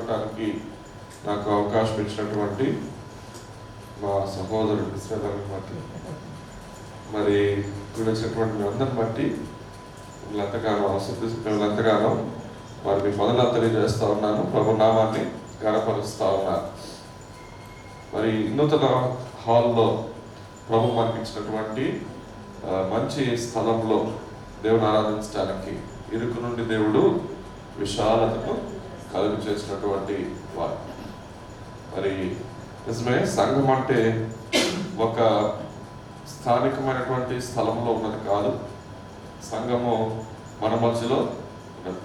చెప్పడానికి నాకు అవకాశం ఇచ్చినటువంటి మా సహోదరుడు శ్రీధర్ని బట్టి, మరి ఇక్కడ వచ్చినటువంటి అందరిని బట్టి వీళ్ళంతగానో వీళ్ళంతగానో వారికి మొదలు తెలియజేస్తా ఉన్నాను. ప్రభు నామాన్ని గణపరుస్తూ ఉన్నాను. మరి నూతన హాల్లో ప్రభు మనకి ఇచ్చినటువంటి మంచి స్థలంలో దేవుని ఆరాధించడానికి ఇరుకు నుండి దేవుడు విశాలతను కలుగు చేసినటువంటి వారు. మరి నిజమే, సంఘం అంటే ఒక స్థానికమైనటువంటి స్థలంలో ఉన్నది కాదు. సంఘము మన మధ్యలో ఉన్నది.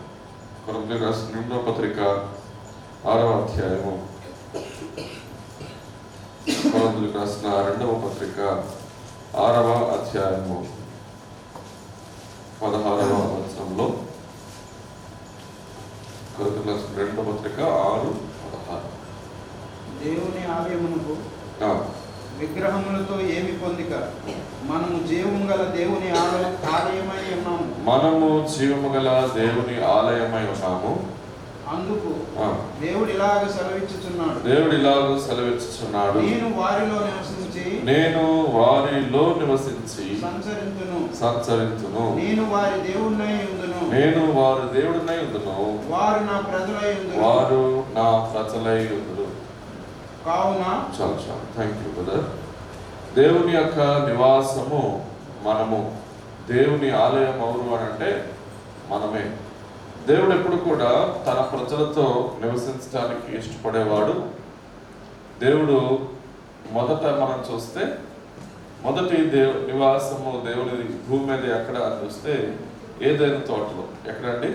కొరింథీయులకు రాసిన 2వ పత్రిక 6వ అధ్యాయము, కొరింథీయులకు రాసిన 2వ పత్రిక 6వ అధ్యాయము 16వ వచనంలో, కొరింథీయులకు రాసిన 2వ పత్రిక 6:16, దేవుని ఆలయమునకు విగ్రహములతో ఏమి పొందిక, మనము జీవము గల దేవుని ఆలయమై ఉన్నాము. మనము జీవము గల దేవుని ఆలయమై ఉన్నాము. అందుకు దేవుడు ఇలాగ సెలవిచ్చుచున్నాడు, నేను వారిలో నివసించి సంచరింతును, నేను వారి దేవుడినై ఉందును, వారు నా ప్రజలై ఉందురు. కావున చాలు థ్యాంక్ యూ బ్రదర్. దేవుని యొక్క నివాసము మనము. దేవుని ఆలయం ఎవరు అని అంటే మనమే. దేవుడు ఎప్పుడు కూడా తన ప్రజలతో నివసించడానికి ఇష్టపడేవాడు. దేవుడు మొదట మనం చూస్తే మొదటి నివాసము దేవుని భూమి మీద ఎక్కడ అని చూస్తే ఏదైనా తోటలో. ఎక్కడండి?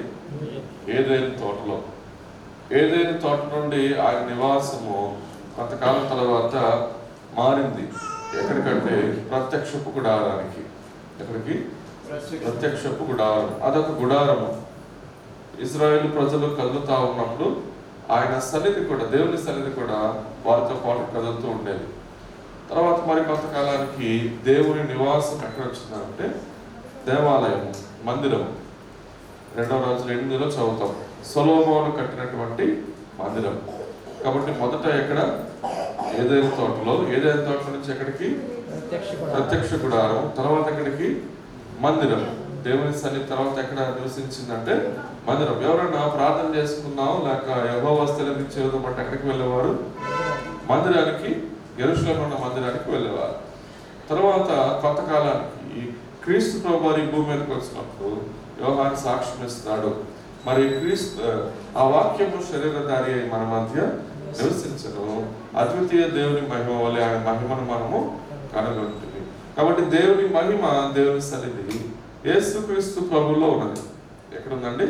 ఏదైనా తోటలో. ఏదైనా తోట నుండి ఆయన నివాసము కొంతకాలం తర్వాత మారింది. ఎక్కడికంటే ప్రత్యక్షపు గుడారానికి. ఎక్కడికి? ప్రత్యక్షపు గుడారం. అదొక గుడారము. ఇశ్రాయేలు ప్రజలు కదులుతా ఉన్నప్పుడు ఆయన సన్నిధి కూడా, దేవుని సన్నిధి కూడా వారితో పాటు కదులుతూ ఉండేది. తర్వాత మరి కొంతకాలానికి దేవుని నివాసం ఎక్కడ వచ్చిందంటే దేవాలయం, మందిరం. 2వ రాజులు 8లో చదువుతాం, సొలొమోను కట్టినటువంటి మందిరం. కాబట్టి మొదట ఎక్కడ? ఏదైనా తోటలో. ఏదైనా తోట నుంచి ఎక్కడికి? ప్రత్యక్ష గుడారం. తర్వాత ఎక్కడికి? మందిరం. దేవుని సన్నిధి తర్వాత ఎక్కడ నివసించిందంటే మందిరం. ఎవరైనా ప్రార్థన చేసుకున్నాం లేక యెహోవా స్థలానికి చేరుదామంటే ఎక్కడికి వెళ్ళేవారు? మందిరానికి, యెరూషలేములో ఉన్న మందిరానికి వెళ్ళేవారు. తర్వాత కొంతకాలానికి క్రీస్తు ప్రభువారు భూమి మీదకి వచ్చినప్పుడు యోహాను సాక్ష్యం ఇస్తున్నాడు. మరి క్రీస్తు ఆ వాక్యము శరీరధారి అయి మన మధ్య నివసించను, అద్వితీయ దేవుని మహిమ వల్ల ఆయన మహిమను మనము కనుగొంటుంది. కాబట్టి దేవుని మహిమ, దేవుని సన్నిధి యేసుక్రీస్తు ప్రభువులో ఉన్నది. ఎక్కడుందండి?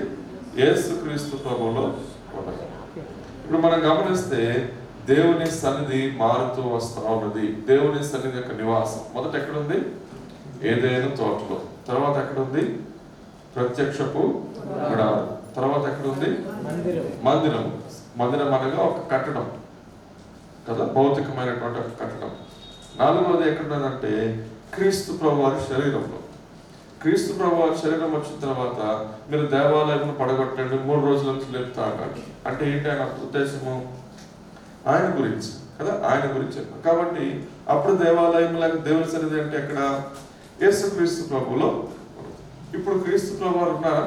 యేసుక్రీస్తు ప్రభువులో ఉన్నది. ఇప్పుడు మనం గమనిస్తే దేవుని సన్నిధి మారుతూ వస్తూ ఉన్నది. దేవుని సన్నిధి యొక్క నివాసం మొదట ఎక్కడుంది? ఏదైనా తోటలో. తర్వాత ఎక్కడుంది? ప్రత్యక్షపు గుడారం. తర్వాత ఎక్కడుంది? మందిరం. మందిరం అనగా ఒక కట్టడం కదా, భౌతికమైనటువంటి ఒక కట్టడం. 4వది ఎక్కడున్నదంటే క్రీస్తు ప్రభువారి శరీరంలో. క్రీస్తు ప్రభువారి శరీరం వచ్చిన తర్వాత మీరు దేవాలయం పడగొట్టండి, 3 రోజుల నుంచి లేపుతా అన్నాడు. అంటే ఏంటి ఆయన ఉద్దేశము? ఆయన గురించి కదా, ఆయన గురించి. కాబట్టి అప్పుడు దేవాలయం లేక దేవుని సన్నిధి అంటే ఎక్కడ? యేసుక్రీస్తు ప్రభువులో. ఇప్పుడు క్రీస్తు ప్రభువారు ఉన్నారా?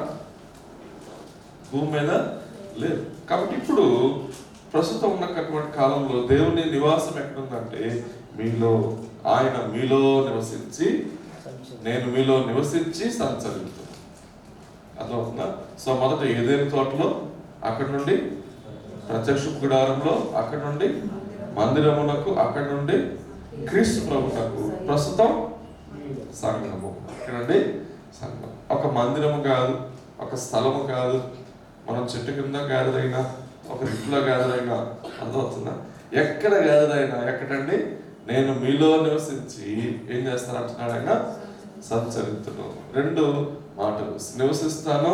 భూమి మీద లేదు. కాబట్టి ఇప్పుడు ప్రస్తుతం ఉన్నటువంటి కాలంలో దేవుని నివాసం ఎక్కడుందంటే మీలో. ఆయన మీలో నివసించి, నేను మీలో నివసించి సంచరిస్తున్నాను. అర్థమవుతుందా? సో మొదట ఏదైనా తోటలో, అక్కడి నుండి ప్రత్యక్ష గుడారంలో, అక్కడి నుండి మందిరమునకు, అక్కడి నుండి క్రీస్తు ప్రభువునకు, ప్రస్తుతం సంఘము. ఎక్కడండి? సంఘం. ఒక మందిరము కాదు, ఒక స్థలము కాదు, మనం చెట్టు కింద గ్యాదర్ అయినా, ఒక ఇంట్లో గ్యాదర్ అయినా. అర్థమవుతుందా? ఎక్కడ గ్యాదర్ అయినా ఎక్కడండి? నేను మీలో నివసించి ఏం చేస్తాను అంటున్నాడు ఆయన? సంచరిస్తాను. 2 మాటలు, నివసిస్తాను,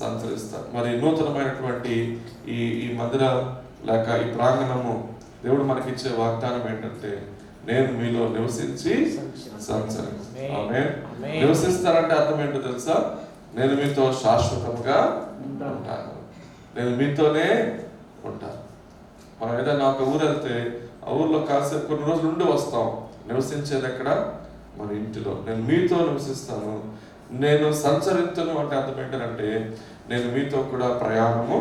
సంచరిస్తాను. మరి నూతనమైనటువంటి ఈ మందిర లేక ఈ ప్రాంగణము దేవుడు మనకిచ్చే వాగ్దానం ఏంటంటే నేను మీలో నివసించి సంచరిస్తాను. ఆమేన్. నివసిస్తానంటే అర్థం ఏంటో తెలుసా? నేను మీతో శాశ్వతంగా ఉంటాను. నేను మీతోనే ఉంటారు. మనం ఏదైనా ఒక ఊరు వెళ్తే ఆ ఊర్లో కాసేపు కొన్ని రోజులు ఉండి వస్తాం. నివసించేది ఎక్కడ? మన ఇంటిలో. నేను మీతో నివసిస్తాను, నేను సంచరించను అంటే అర్థం ఏంటంటే నేను మీతో కూడా ప్రయాణము,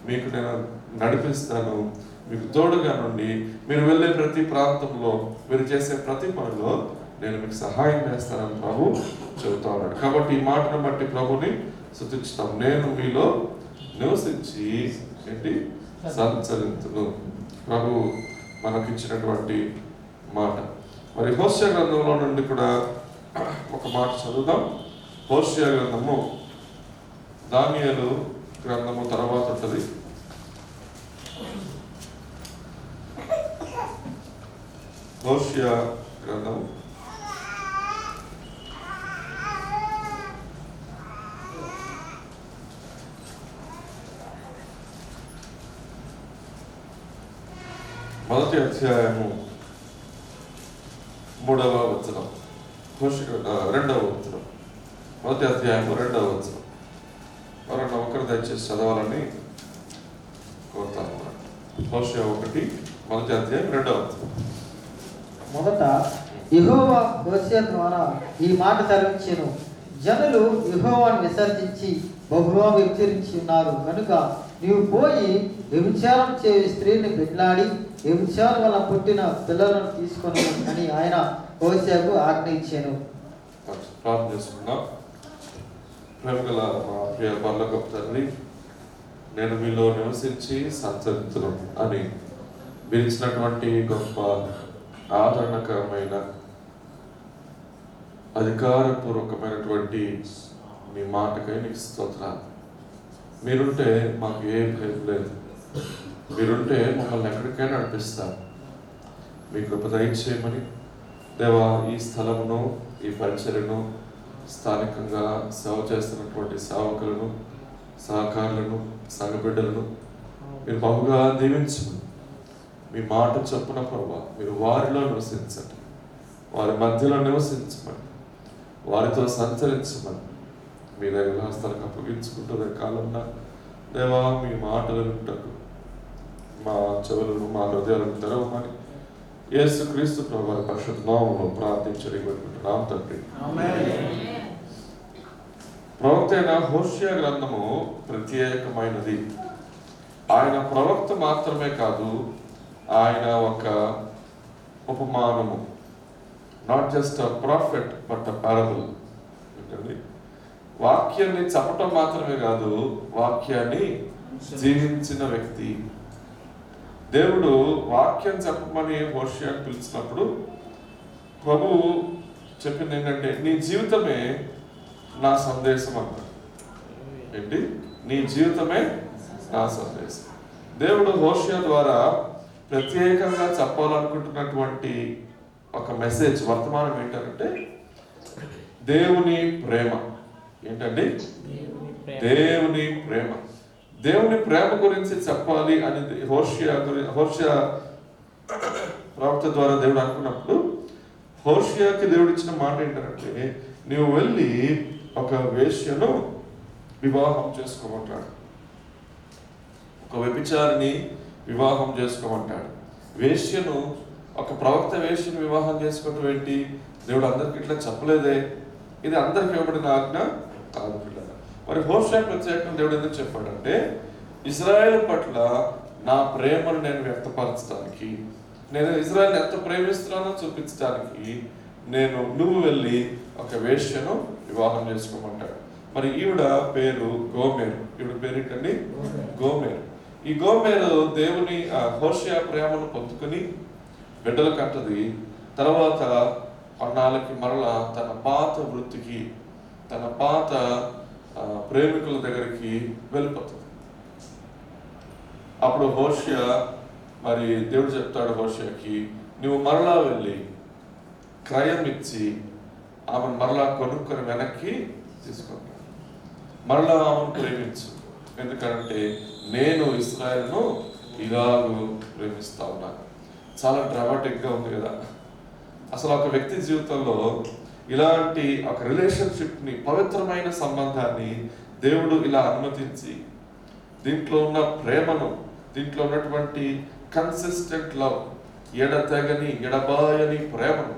మీకు నేను నడిపిస్తాను, మీకు తోడుగా నుండి మీరు వెళ్ళే ప్రతి ప్రాంతంలో, మీరు చేసే ప్రతి పనిలో నేను మీకు సహాయం చేస్తానని ప్రభు చెబుతా ఉన్నాడు. కాబట్టి ఈ మాటను బట్టి ప్రభుని స్తుతిస్తాం. నేను మీలో నివసించి ఏంటి సంచరించును. ప్రభు మనకిచ్చినటువంటి మాట. మరి హోషేయ గ్రంథంలో నుండి కూడా ఒక మాట చదువుదాం. హోషేయ గ్రంథము దానియేలు గ్రంథము తర్వాత ఉంటుంది. హోషేయ గ్రంథము మొదటి అధ్యాయము 3వ వచనం. రెండవ వచనం. మొదటి అధ్యాయము 2వ వచనం. ఎవరన్నా ఒకరు దయచేసి చదవాలని కోరుతా ఉన్నాను. హోషేయ 1 మొదటి అధ్యాయం 2వ వచనం. మొదట యెహోవా హోషేయ ద్వారా ఈ మాట సెలవిచ్చెను. జనులు యెహోవాను విసర్జించి బహుగా వ్యభిచరించి ఉన్నారు కనుక నీవు పోయి వ్యభిచారం చేయు స్త్రీని పెళ్లాడి వ్యభిచారం వల్ల పుట్టిన పిల్లలను తీసుకొని అని ఆయన హోషేయకు ఆజ్ఞ ఇచ్చాను. ప్రార్థన చేసుకుందాం. ప్రేమగల మా ప్రియ పరలోకపు తండ్రి, నేను మీలో నివసించి సంచరించును అని పిలిచినటువంటి గొప్ప ఆదరణకరమైన అధికారపూర్వకమైనటువంటి మీ మాటకై నీకు స్తోత్రాలు. మీరుంటే మాకు ఏ భయం లేదు. మీరుంటే మమ్మల్ని ఎక్కడికైనా నడిపిస్తారు. మీ కృప దయచేయమని దేవా, ఈ స్థలమును, ఈ పరిచర్యను, స్థానికంగా సేవ చేస్తున్నటువంటి సేవకులను, సహకారులను, సంఘ బిడ్డలను మీరు బహుగా దీవించమని, మీ మాట చొప్పున ప్రభావ మీరు వారిలో నివసించండి, వారి మధ్యలో నివసించమని, వారితో సంచరించమని మీ దగ్గర హస్తాలకు అప్పగించుకుంటున్న కాలంలో దేవా, మీ మాటలు వింటకు మా చెవులను, మా హృదయాలను తెరవమని యేసుక్రీస్తు ప్రభువు పరిశుద్ధ నామములో ప్రార్థించి వేడుకుంటున్నాం తండ్రి. ప్రవక్త అయిన హోషేయ గ్రంథము ప్రత్యేకమైనది. ఆయన ప్రవక్త మాత్రమే కాదు, ఆయన ఒక ఉపమానము. Not just a prophet but a parable. వాక్యాన్ని చెప్పటం మాత్రమే కాదు, వాక్యాన్ని జీవించిన వ్యక్తి. దేవుడు వాక్యం చెప్పమని హోషేయను పిలిచినప్పుడు ప్రభువు చెప్పింది ఏంటంటే, నీ జీవితమే నా సందేశం అన్నాడు. ఏంటి? నీ జీవితమే నా సందేశం. దేవుడు హోషేయ ద్వారా ప్రత్యేకంగా చెప్పాలనుకుంటున్నటువంటి ఒక మెసేజ్, వర్తమానం ఏంటంటే దేవుని ప్రేమ. ఏంటండి? దేవుని ప్రేమ. దేవుని ప్రేమ గురించి చెప్పాలి అని హోషేయ ప్రవక్త ద్వారా దేవుడు అనుకున్నప్పుడు హోషేయకి దేవుడు ఇచ్చిన మాట ఏంటంటే, నీవు వెళ్ళి ఒక వేశ్యను వివాహం చేసుకోమంటాడు, ఒక వ్యభిచారిని వివాహం చేసుకోమంటాడు. వేశ్యను, ఒక ప్రవక్త వేశ్యను వివాహం చేసుకోవడం ఏంటి? దేవుడు అందరికి ఇట్లా చెప్పలేదే. ఇది అందరికి ఇవ్వబడిన ఆజ్ఞ కాదు పిల్లలు. మరి హోషేయ ప్రత్యేకంగా దేవుడు ఎందుకు చెప్పాడంటే, ఇజ్రాయేల్ పట్ల నా ప్రేమను నేను వ్యక్తపరచడానికి, నేను ఇజ్రాయేల్ ఎంత ప్రేమిస్తున్నానో చూపించడానికి నువ్వు వెళ్ళి ఒక వేశ్యను వివాహం చేసుకోమంటాడు. మరి ఈవిడ పేరు గోమెరు. ఈవిడ పేరు ఏంటండి? గోమెరు. ఈ గోమెరు దేవుని హోషేయ ప్రేమను పొందుకొని బిడ్డలు కంటది. తర్వాత కొన్నాళ్ళకి మరలా తన పాత వృత్తికి, తన పాత ప్రేమికుల దగ్గరికి వెళ్ళిపోతుంది. అప్పుడు హోషేయ, మరి దేవుడు చెప్తాడు హోషేయకి, నువ్వు మరలా వెళ్ళి క్రయం ఇచ్చి ఆమెను మరలా కొనుక్కొని వెనక్కి తీసుకుంటాను, మరలా ఆమెను ప్రేమించు, ఎందుకంటే నేను ఇశ్రాయేలును ఇలాగూ ప్రేమిస్తా ఉన్నాను. చాలా డ్రామాటిక్గా ఉంది కదా. అసలు ఒక వ్యక్తి జీవితంలో ఇలాంటి ఒక రిలేషన్షిప్ని, పవిత్రమైన సంబంధాన్ని దేవుడు ఇలా అనుమతించి, దీంట్లో ఉన్న ప్రేమను, దీంట్లో ఉన్నటువంటి కన్సిస్టెంట్ లవ్, ఎడతెగని ఎడబాయని ప్రేమను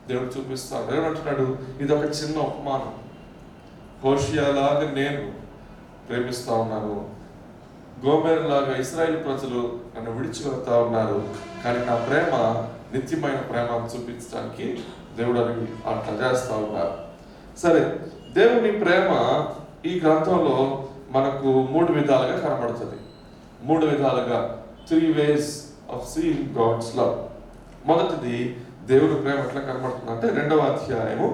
దేవుడు చూపిస్తాడు. ఏమంటున్నాడు? ఇది ఒక చిన్న ఉపమానం. హోషేయలాగా నేను ప్రేమిస్తా ఉన్నాను, గోమెర్ లాగా ఇశ్రాయేలు ప్రజలు నన్ను విడిచి వెళ్తా ఉన్నారు, కానీ నా ప్రేమ నిత్యమైన ప్రేమను చూపించడానికి దేవుడు అని అట్లా చేస్తా ఉన్నారు. సరే, దేవుని ప్రేమ ఈ గ్రంథంలో మనకు 3 విధాలుగా కనబడుతుంది. 3 విధాలుగా, 3 ways of seeing God's love. మొదటిది, దేవుని ప్రేమ ఎట్లా కనబడుతుంది అంటే 2వ అధ్యాయము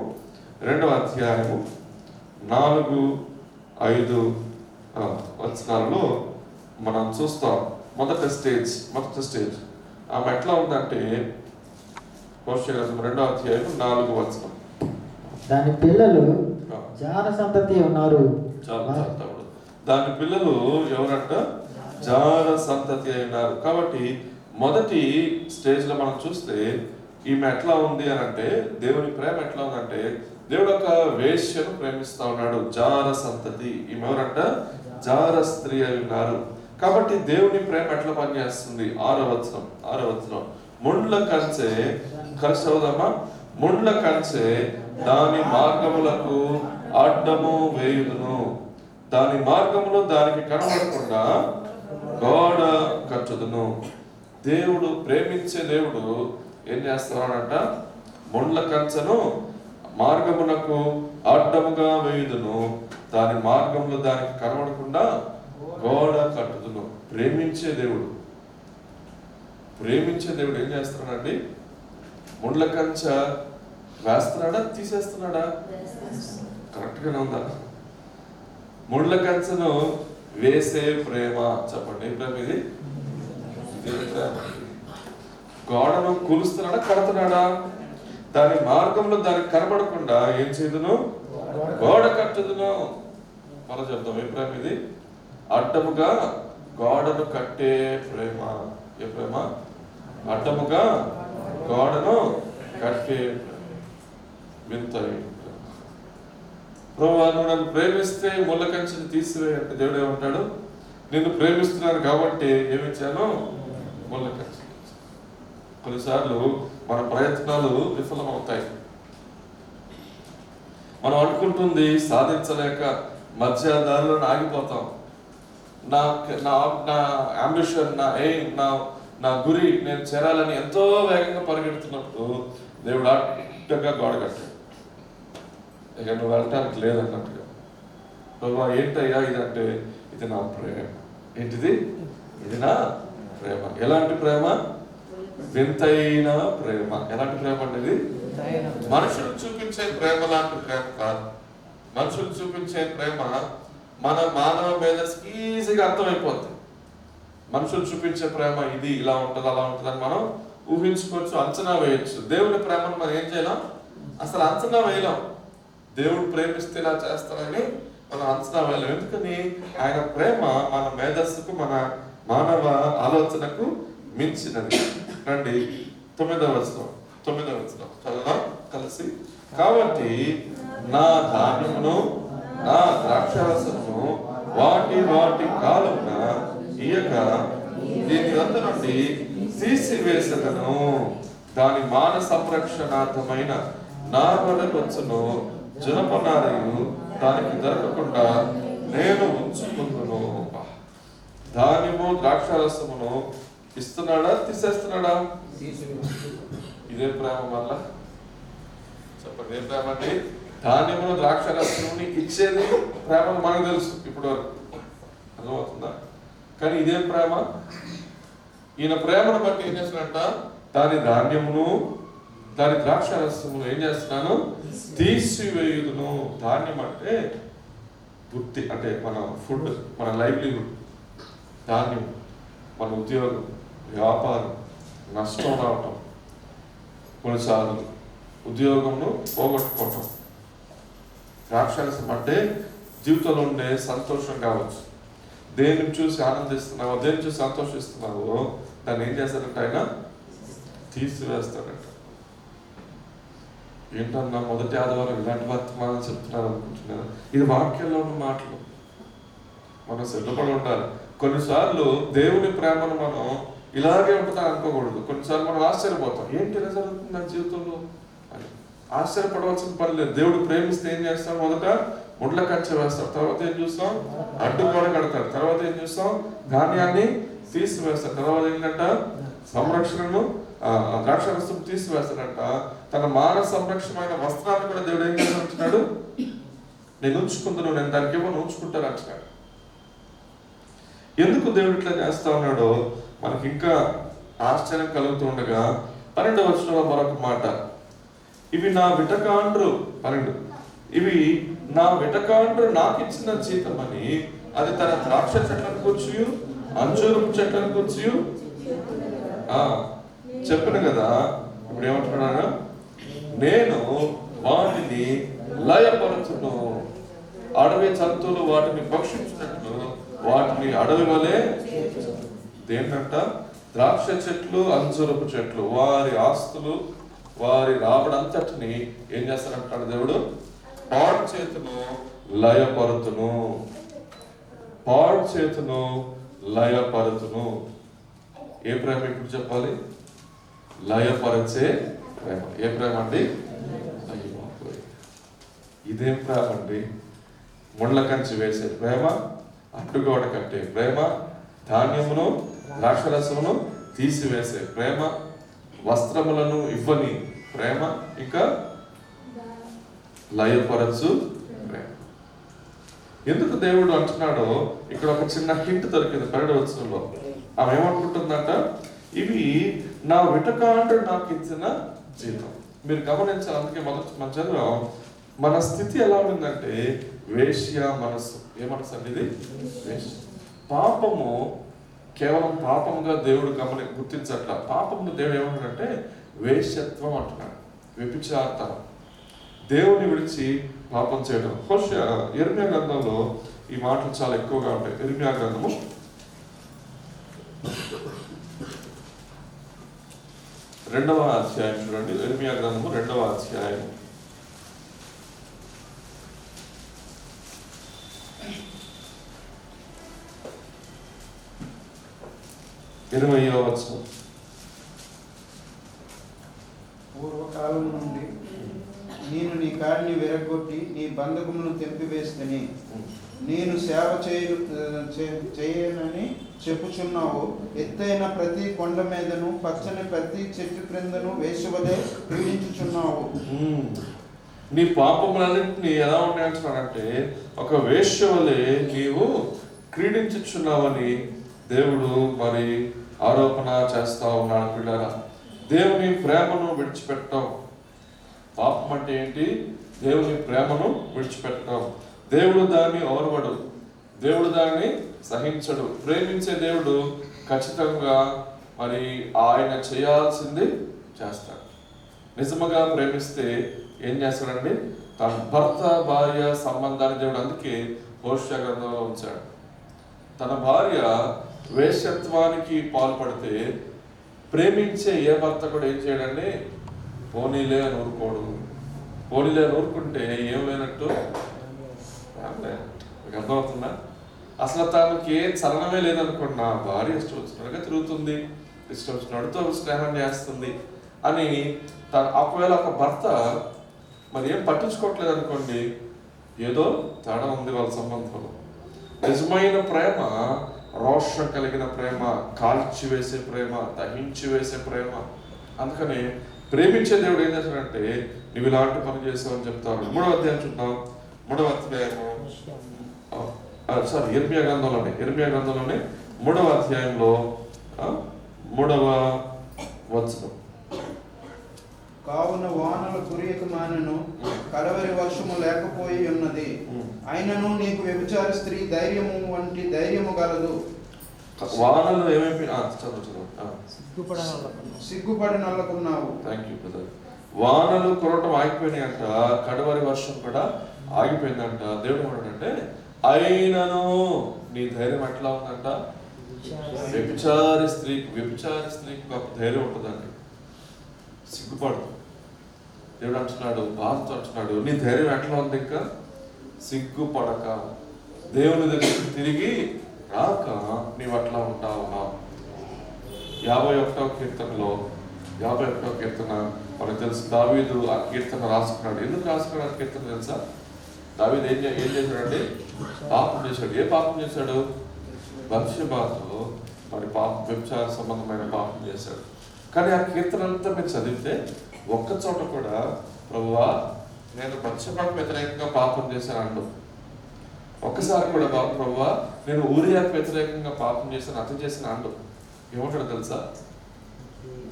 4, 5 వచనాలలో మనం చూస్తాం. మొదటి స్టేజ్ ఆమె ఎట్లా ఉందంటే, హోషేయ గ్రంథం 2వ అధ్యాయం 4వ వచనం. దాని పిల్లలు జార సంతతి ఉన్నారు. దాని పిల్లలు ఎవరంట? జార సంతతి అయినారు. కాబట్టి మొదటి స్టేజ్ లో మనం చూస్తే ఈమె ఎట్లా ఉంది అని అంటే, దేవుని ప్రేమ ఎట్లా ఉందంటే, దేవుడు ఒక వేశ్యను ప్రేమిస్తా ఉన్నాడు, జార సంతతి. ఈమె ఎవరంట? జార స్త్రీ అయి ఉన్నారు. కాబట్టి దేవుని ప్రేమ ఎట్లా పనిచేస్తుంది? 6వ వచనం. ముండ్ల కంచె, కలిసి చదువుదామా? ముండ్ల కంచె దాని మార్గములకు అడ్డము వేయుదును, దాని మార్గములో దానికి కనబడకుండా గోడ కట్టుదును. దేవుడు, ప్రేమించే దేవుడు ఏం చేస్తున్నాడంట? ముండ్ల కంచెను మార్గమునకు అడ్డముగా వేయుదును, దాని మార్గంలో దానికి కనబడకుండా గోడ కట్టుదును. ప్రేమించే దేవుడు ఏం చేస్తున్నాడండి? ముండ్ల కంచె వేస్తున్నాడా, తీసేస్తున్నాడా? కరెక్ట్ గానే ఉందా? ముండ్ల కంచెను వేసే ప్రేమ. చెప్పండి, ప్రేమ ఇది? గోడను కూలుస్తున్నాడా, కడుతున్నాడా? దాని మార్గంలో దానికి కనబడకుండా ఏం చేయదును? గోడ కట్టుదును. మళ్ళా చెప్తాం, ఏ ప్రేమ ఇది? అడ్డముగా గోడను కట్టే ప్రేమ. ఏ ప్రేమ? అడ్డముగా గోడను కట్టే. వింతవి. ప్రభువా, నువ్వు నన్ను ప్రేమిస్తే ముళ్ళ కంచెను తీసివేయంటే దేవుడు ఏమంటాడు? నిన్ను ప్రేమిస్తున్నాను కాబట్టి ఏమిచ్చాను? ముళ్ళ కంచె. కొన్నిసార్లు మన ప్రయత్నాలు విఫలమవుతాయి. మనం అనుకుంటుంది సాధించలేక మధ్య దారిలో ఆగిపోతాం. నా అంబిషన్, నా ఎయిమ్, నా గురి నేను చేరాలని ఎంతో వేగంగా పరిగెడుతున్నప్పుడు దేవుడు అడ్డగా గోడ కట్టాడు. ఇక నువ్వు వెళ్ళటానికి లేదన్నట్టుగా. ప్రభా, ఏంటయ్యా ఇదంటే, ఇది నా ప్రేమ. ఏంటిది? ఇది నా ప్రేమ. ఎలాంటి ప్రేమ? వింతైన ప్రేమ. ఎలాంటి ప్రేమ అనేది? మనుషులు చూపించే ప్రేమ లాంటి ప్రేమ కాదు. మనుషులు చూపించే ప్రేమ మన మానవ మేధస్సుకి ఈజీగా అర్థమైపోతుంది. మనుషులు చూపించే ప్రేమ ఇది ఇలా ఉంటుంది, అలా ఉంటుంది అని మనం ఊహించుకోవచ్చు, అంచనా వేయచ్చు. దేవుని ప్రేమను మనం ఏం చేయలేం, అసలు అంచనా వేయలేం. దేవుడు ప్రేమిస్తే ఇలా చేస్తానని మనం అంచనా వేయలేం. ఎందుకని? ఆయన ప్రేమ మన మేధస్సుకు, మన మానవ ఆలోచనకు మించినది. రండి, 9వ వచనం చదవడం కలిసి. కాబట్టి నా ధాన్యమును, నా ద్రాక్షరసమును వాటి కాలమున ఇయక దీని వద్ద నుండి తీసివేసెదను, దాని మాన సంరక్షణార్థమైన నారొచ్చును, జనపనారయు దానికి దొరకకుండా నేను ఉంచుకుందును. ధాన్యము, ద్రాక్షరసమును ఇస్తున్నాడా, తీసేస్తున్నాడా? ఇదే ప్రేమ. మళ్ళా చెప్పండి, ఏ ప్రేమ అండి? ధాన్యమును, ద్రాక్షరసముని ఇచ్చేది ప్రేమ మనకు తెలుసు ఇప్పుడు వరకు, అర్థమవుతుందా? కానీ ఇదే ప్రేమ. ఈయన ప్రేమను బట్టి ఏం చేస్తున్నట్ట? దాని ధాన్యమును, దాని ద్రాక్షరసమును ఏం చేస్తున్నాను? తీసివేయుదును. ధాన్యం అంటే వృత్తి, అంటే మన ఫుడ్, మన లైవ్లీహుడ్. ధాన్యం మన ఉద్యోగం, వ్యాపారం, నష్టం రావటం, కొన్నిసార్లు ఉద్యోగంను పోగొట్టుకోవటం. ద్రాక్షరసం అంటే జీవితంలో ఉండే సంతోషం కావచ్చు. దేన్ని చూసి ఆనందిస్తున్నావో, దేన్ని చూసి సంతోషిస్తున్నావో దాన్ని ఏం చేస్తాడంటే ఆయన తీసివేస్తాడంట. ఏంటన్నా మొదటి ఆదివారం ఇలాంటి వర్తమానం చెప్తున్నారు అనుకుంటున్నారు? ఇది వాక్యంలో ఉన్న మాటలు. మనం సిద్ధపడి ఉండాలి. కొన్నిసార్లు దేవుని ప్రేమను మనం ఇలాగే ఉంటుందని అనుకోకూడదు. కొన్నిసార్లు మనం ఆశ్చర్యపోతాం, ఏంటి ఇలా జరుగుతుంది నా జీవితంలో అని. ఆశ్చర్యపడవలసిన పని లేదు. దేవుడు ప్రేమిస్తే ఏం చేస్తాం? మొదట ముడ్ల కంచె వేస్తాం, తర్వాత ఏం చూస్తాం? అడ్డుగోడ కడతాడు, తర్వాత ఏం చూస్తాం? ధాన్యాన్ని తీసివేస్తాడు, తర్వాత ఏంటంట? సంరక్షణను ద్రాక్షరసం తీసివేస్తాడంట. తన మాన సంరక్షణమైన వస్త్రాన్ని కూడా దేవుడు ఏం చేసి ఉంటున్నాడు? నేను ఉంచుకుంటున్నాను, నేను దానికి ఏమో ఉంచుకుంటాను అంటున్నాడు. ఎందుకు దేవుడు ఇట్లా చేస్తా ఉన్నాడో మనకి ఇంకా ఆశ్చర్యం కలుగుతూ ఉండగా 12వ వచనంలో మరొక మాట, ఇవి నా విటకాండ్రు 12 ఇవి నా విటకాండ్రు నాకు ఇచ్చిన జీతం అని, అది తన ద్రాక్ష చెట్లను కూర్చి అంజూరపు చెట్లను కూర్చి చెప్పను కదా. ఇప్పుడు ఏమంటున్నాడు? నేను వాటిని లయపరచును, అడవి జంతువులు వాటిని భక్షించినట్లు వాటిని అడవి వలె. దేంటంట? ద్రాక్ష చెట్లు, అంజూరపు చెట్లు, వారి ఆస్తులు, వారి రాబడంతటిని ఏం చేస్తారంటాడు దేవుడు? పాడు చేతును లయపరుతును, పాడు చేతును లయపరుతును. ఏ ప్రేమ ఇప్పుడు చెప్పాలి? లయపరచే ప్రేమ. ఏ ప్రేమ అండి? ఇదేం ప్రేమ అండి? ముళ్ళ కంచి వేసే ప్రేమ, అడ్డుగోడ కట్టే ప్రేమ, ధాన్యమును ద్రాక్షరసమును తీసివేసే ప్రేమ, వస్త్రములను ఇవ్వని ప్రేమ, ఇంకా లయపరచు ప్రేమ. ఎందుకు దేవుడు అంటున్నాడో ఇక్కడ ఒక చిన్న హింట్ దొరికింది 12వ వచనంలో. ఆమె ఏమనుకుంటుందంట? ఇవి నా విటకాండ్రు నాకు ఇచ్చిన జీతం. మీరు గమనించాలి. అందుకే మన చదువు మన స్థితి ఎలా ఉందంటే వేశ్య మనస్సు. ఏ మనసు అండి ఇది? వేశ్య. పాపము కేవలం పాపముగా దేవుడు గుర్తించట్ల. పాపము దేవుడు ఏమంటాడంటే వేశ్యత్వం అంటున్నాడు, వ్యభిచారతనం, దేవుని విడిచి పాపం చేయడం. ఇర్మియా గ్రంథంలో ఈ మాటలు చాలా ఎక్కువగా ఉంటాయి. ఇర్మియా గ్రంథము 2వ అధ్యాయం చూడండి. ఇర్మియా గ్రంథము 2వ అధ్యాయం 20వ వచనం. పూర్వకాలం నుండి నేను నీ కాడిని విరగొట్టి నీ బంధకములను తెంపివేస్తని, నేను సేవ చేయనని చెప్పుచున్నావు. ఎత్తైన ప్రతి కొండ మీదను పచ్చని ప్రతి చెట్టు క్రిందను వేశ్యవలే పీడించుచున్నావు. నీ పాపములన్నింటినీ ఎలా ఉన్నాయంటున్నాడంటే ఒక వేశ్యవలే నీవు క్రీడించుచున్నావని దేవుడు మరి ఆరోపణ చేస్తా ఉన్నాడు. పిల్లరా, దేవుని ప్రేమను విడిచిపెట్టడం. పాపం అంటే ఏంటి? దేవుని ప్రేమను విడిచిపెట్టడం. దేవుడు దాన్ని ఓర్వడు, దేవుడు దాన్ని సహించడు. ప్రేమించే దేవుడు ఖచ్చితంగా మరి ఆయన చేయాల్సింది చేస్తాడు. నిజముగా ప్రేమిస్తే ఏం చేస్తాడండి? తన భర్త భార్య సంబంధాన్ని దేవుడు అందుకే హోషేయ గ్రంథంలో ఉంచాడు. తన భార్య వేశ్యత్వానికి పాల్పడితే ప్రేమించే ఏ భర్త కూడా ఏం చేయడండి? పోనీలే అని ఊరుకోడు. పోనీలే అని ఊరుకుంటే ఏం లేనట్టు. మీకు అర్థమవుతుందా? అసలు తనకి ఏ చలనమే లేదనుకోండి, నా భార్య ఇష్టం వచ్చినట్టుగా తిరుగుతుంది, ఇష్టం వచ్చినట్టుతో స్నేహం చేస్తుంది అని ఒకవేళ ఒక భర్త మరి ఏం పట్టించుకోవట్లేదు అనుకోండి, ఏదో తేడా ఉంది వాళ్ళ సంబంధంలో. నిజమైన ప్రేమ రోషం కలిగిన ప్రేమ, కాల్చి వేసే ప్రేమ, దహించి వేసే ప్రేమ. అందుకని ప్రేమించే దేవుడు ఏం చేస్తాడంటే నువ్వు ఇలాంటి పని చేసావని చెప్తాను. 3వ అధ్యాయం చూద్దాం. 3వ అధ్యాయము ఇర్మియా గ్రంథంలోనే 3వ అధ్యాయంలో 3వ వచనం. కావున వానలు కురియక మానను, కడవరి వర్షము లేకపోయి ఉన్నది. అయినను నీకు వ్యభిచార స్త్రీ ధైర్యము వంటి ధైర్యము గలదు. వానలు ఏమైపోయి సిగ్గుపడి నల్లకున్నావు. Thank you brother. వానలు కురవటం ఆగిపోయినాయంట, కడవరి వర్షం కూడా ఆగిపోయిందంట. దేవుడు ఏమంటాడంటే అయినను నీ ధైర్యం ఎట్లా ఉందంట? వ్యభిచారి స్త్రీకి ఒక ధైర్యం ఉంటుందండి, సిగ్గుపడదు. దేవుడు అంటున్నాడు, బాధతో అంటున్నాడు, నీ ధైర్యం ఎట్లా ఉంది? ఇంకా సిగ్గుపడక దేవుని దగ్గరికి తిరిగి రాక నీవు అట్లా ఉంటా ఉన్నావు. 51వ కీర్తనలో 51వ కీర్తన మనకు తెలుసు. దావీదు ఆ కీర్తన రాసుకున్నాడు. ఎందుకు రాసుకున్నాడు ఆ కీర్తన తెలుసా? దావీదు ఏం చేశాడండి? పాపం చేశాడు. ఏ పాపం చేశాడు? బత్షెబాతో మరి వ్యభిచార సంబంధమైన పాపం చేశాడు. కానీ ఆ కీర్తన అంతా మీరు చదివితే ఒక్క చోట కూడా ప్రభువా నేను బత్షెబాకు వ్యతిరేకంగా పాపం చేశాను అండు. ఒక్కసారి కూడా ప్రభువా నేను ఊరియాకు వ్యతిరేకంగా పాపం చేశాను, అతి చేసిన అండు. ఏమంటాడు తెలుసా